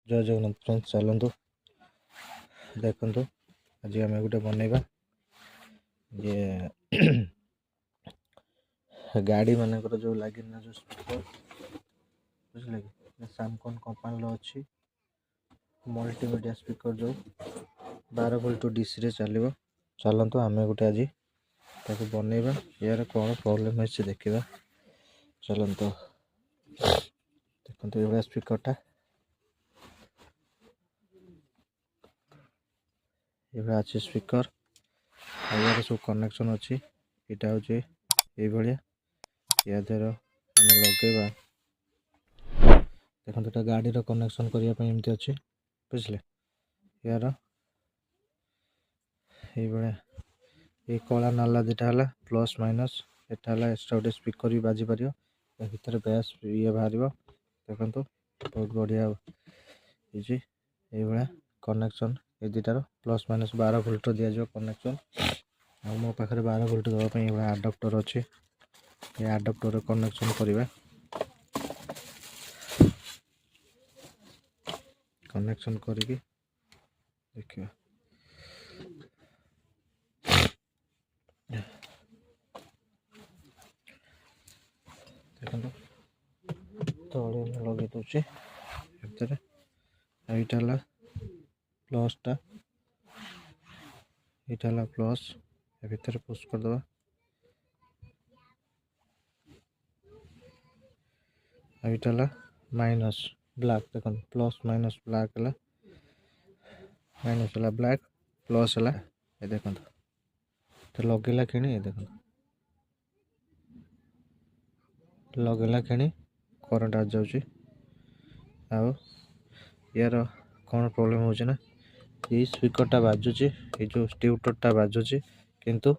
जय जगन्नाथ फ्रेंड्स चलतु देखु आज आम गोटे बनइबा ये गाड़ी मानकर जो लगे ना जो स्पीकर बुझे कि सैमसंग कंपनी अच्छी मल्टीमीडिया स्पीकर जो 12 वोल्ट डीसी रे चलो चलतु आम गोटे आज ताको बनइबा यार कौन प्रॉब्लम है देखा चलतु देखो ये स्पीकरटा ये अच्छी स्पीकर यार सब कनेक्शन अच्छी यहाँ हूँ ये या द्वारा आम लगेगा देखो तो गाड़ी कनेक्शन करने एमती अच्छी बुझे यार ये कला नाला दुटा है प्लस माइनस एटा एक्सट्रा गोटे स्पीकर भी बाजी पार भर बेस ये बाहर देखो बहुत बढ़िया ये कनेक्शन ये दुटार प्लस माइनस 12 वोल्ट दिज्व कनेक्शन आ मो पाखे 12 वोल्ट देवाई ये आडाप्टर अच्छे ये आडाप्टर कनेक्शन करवा कनेक्शन करिकी देखिए देखो तले लगे दूचे भर यहाँ प्लसटा यहाँ प्लस भितर पुश करदे यहाँ माइनस ब्लैक देखो प्लस माइनस ब्लैक है माइनस है ब्लैक प्लस है ये देखो तो लगेला कि ये देखो लगेला कि करंट आ जाऊँगी यार कौन प्रॉब्लम होना ये स्पीकरटा बाजुची ये जो ट्यूटरटा बाजुची किंतु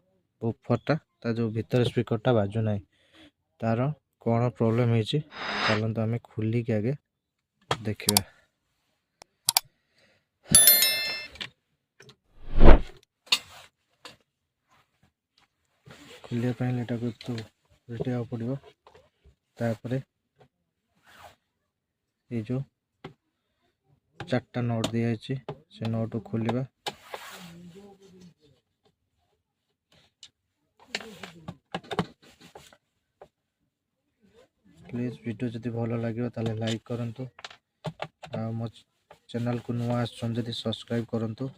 बुफरटा ता जो भीतर स्पीकरटा बाजू ना तार कौन प्रॉब्लम है चलते आम खोलिक आगे देखा खोलिया तो उल्टा पड़ो तापर ये जो 4टा नट दिखाई से नट खोलिबा प्लीज वीडियो जदि भल लगे ताले लाइक करंतु आ मो चैनल को नुआ आछन जदि सब्सक्राइब करंतु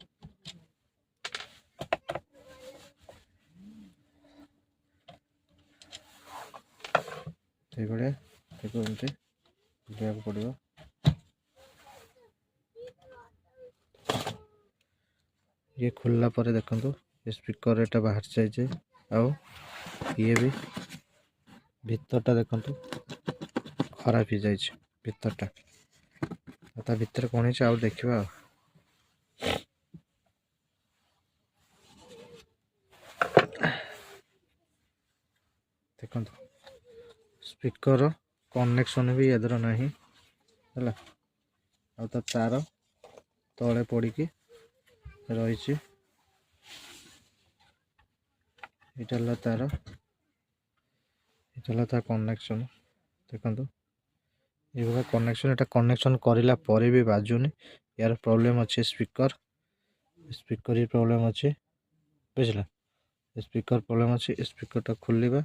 ये देखो एमती बुझाक पड़ो ये खोलला पर देखो ये स्पीकर एटा बाहर जाइए आउ ये भी भीतरटा देखो खराब हो जाए भीतरटा ता भीतर कौन है आउ देखा देखो स्पीकर कनेक्शन भी इधर ना है आ तार तले पड़ी रही ये तार ये तार कनेक्शन देखो ये कनेक्शन एटा कनेक्शन करला पर भी बाजुनी यार प्रॉब्लम अच्छे स्पीकर स्पीकर ही प्रॉब्लम अच्छे बुझला स्पीकर प्रॉब्लम अच्छे स्पीकरटा खोलिबा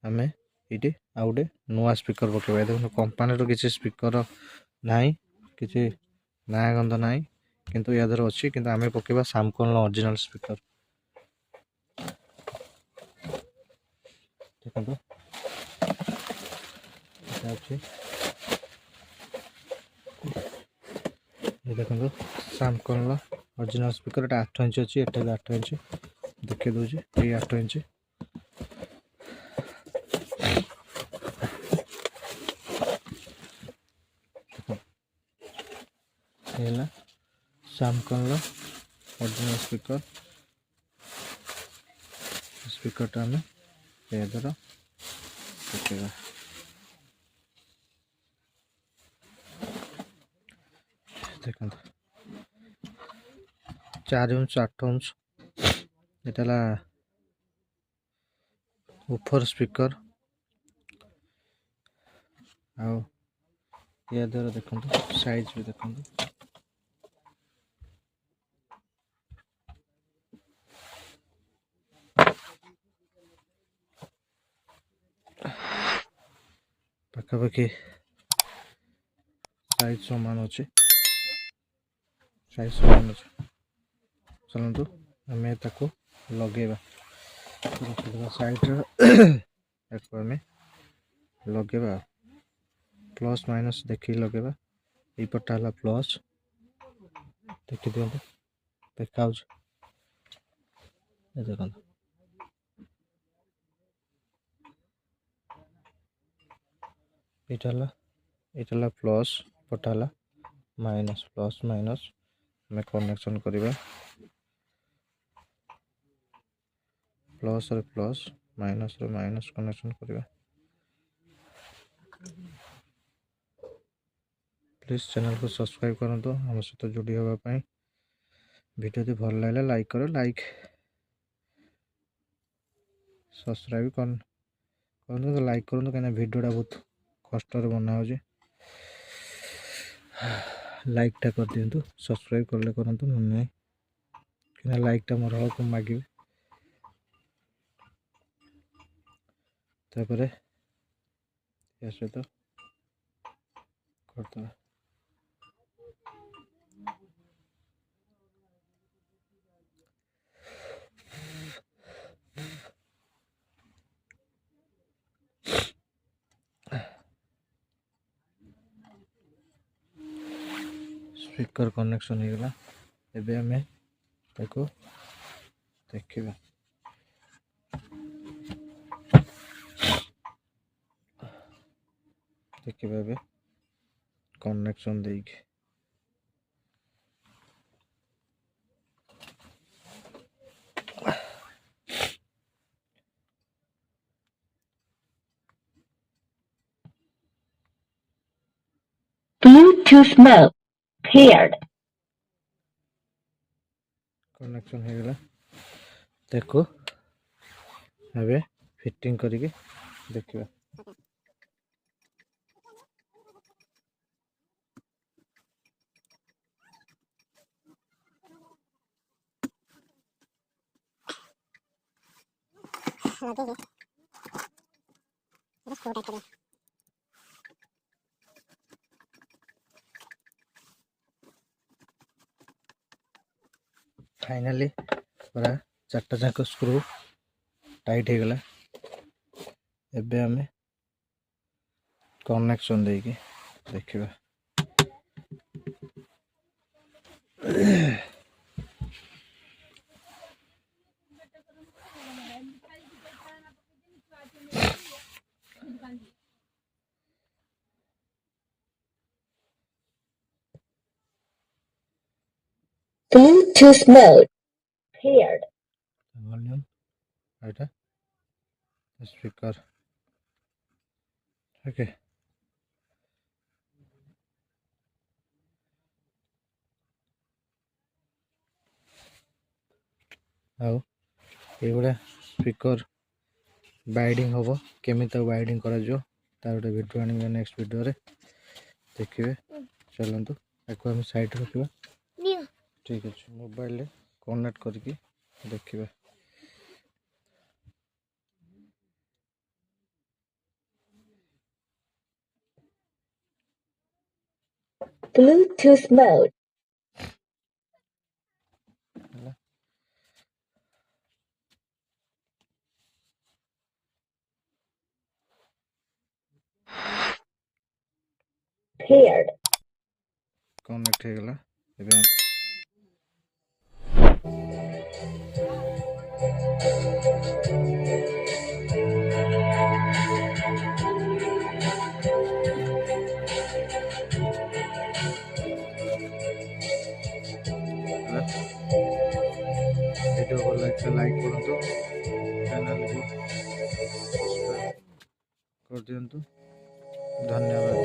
आम ये आउ गोटे नुआ स्पीकर पकेबा देखो कंपनी किसी स्पीकर नाई किसी ना गंध ना किंतु या दर अच्छी किंतु आम पकेबा सैमसंग ओरिजिनल स्पीकर देखो ये देखो सैमसंग ओरिजिनल स्पीकर 8 इंच अच्छी एटा भी 8 इंच देखे दूसरी ये 8 इंच है सैमसंग ओरिजिनल स्पीकर स्पीकरटा आम इधर देखा देखो 4 इंच 8 इंच ये ऊपर स्पीकर आ या द्वारा देखो साइज भी देखो ପାଖାପାଖି ସାଇଜ୍ ସମାନ ଅଛି, ଚାଲନ୍ତୁ ଆମେ ତାକୁ ଲଗେଇବା। ସାଇଡ଼୍ର ତାକୁ ଆମେ ଲଗେଇବା, ପ୍ଲସ୍ ମାଇନସ୍ ଦେଖିକି ଲଗେଇବା। ଏଇପଟଟା ହେଲା ପ୍ଲସ୍, ଦେଖିଦିଅନ୍ତୁ ଦେଖାଉଛି, ଦେଖନ୍ତୁ ଏଇଟା ହେଲା ପ୍ଲସ୍, ଏପଟଟା ହେଲା ମାଇନସ୍। ପ୍ଲସ୍ ମାଇନସ୍ ଆମେ କନେକ୍ସନ୍ କରିବା, ପ୍ଲସ୍ରେ ପ୍ଲସ୍, ମାଇନସ୍ରେ ମାଇନସ୍ କନେକ୍ସନ୍ କରିବା। ପ୍ଲିଜ୍ ଚ୍ୟାନେଲକୁ ସବସ୍କ୍ରାଇବ୍ କରନ୍ତୁ ଆମ ସହିତ ଯୋଡ଼ି ହେବା ପାଇଁ। ଭିଡ଼ିଓ ଯଦି ଭଲ ଲାଗିଲା ଲାଇକ୍ କର, ଲାଇକ୍ ସବସ୍କ୍ରାଇବ୍ କରନ୍ତୁ, ଲାଇକ୍ କରନ୍ତୁ, କାହିଁକିନା ଭିଡ଼ିଓଟା ବହୁତ କଷ୍ଟରେ ବନା ହେଉଛି। ଲାଇକ୍ଟା କରିଦିଅନ୍ତୁ, ସବସ୍କ୍ରାଇବ୍ କଲେ କରନ୍ତୁ, ନହେଲେ ନାହିଁ, କାହିଁକିନା ଲାଇକ୍ଟା ମୋର ହଳକୁ ମାଗିବେ। ତାପରେ ୟା ସହିତ କରିଦେବା। ସ୍ପିକର କନେକ୍ସନ୍ ହେଇଗଲା, ଏବେ ଆମେ ତାକୁ ଦେଖିବା। ଏବେ କନେକ୍ସନ୍ ଦେଇକି Bluetooth mode paired. କନେକ୍ସନ୍ ହେଇଗଲା, ତାକୁ ଏବେ ଫିଟିଂ କରିକି ଦେଖିବା। ଫାଇନାଲି ପୁରା 4ଟା ଯାକ ସ୍କ୍ରୁ ଟାଇଟ୍ ହେଇଗଲା। ଏବେ ଆମେ କନେକ୍ସନ୍ ଦେଇକି ଦେଖିବା। Bluetooth mode paired. ଭଲ୍ୟୁମ୍ ଏଇଟା ସ୍ପିକର, ଓକେ। ଆଉ ଏଇଭଳିଆ ସ୍ପିକର ବାଇଡ଼ିଂ ହେବ, କେମିତି ତାକୁ ବାଇଡ଼ିଂ କରାଯିବ ତାର ଗୋଟେ ଭିଡ଼ିଓ ଆଣିବା ନେକ୍ସଟ ଭିଡ଼ିଓରେ ଦେଖିବେ। ଚାଲନ୍ତୁ ତାକୁ ଆମେ ସାଇଡ଼୍ ରଖିବା, ଠିକ୍ ଅଛି। ମୋବାଇଲରେ କନେକ୍ଟ କରିକି ଦେଖିବା। Bluetooth mode. ହେଲା, Paired. କନେକ୍ଟ ହେଇଗଲା। ଏବେ ଭିଡ଼ିଓ ଭଲ ଲାଗିଲେ ଲାଇକ୍ କରନ୍ତୁ, ଚ୍ୟାନେଲକୁ ସବସ୍କ୍ରାଇବ୍ କରିଦିଅନ୍ତୁ। ଧନ୍ୟବାଦ।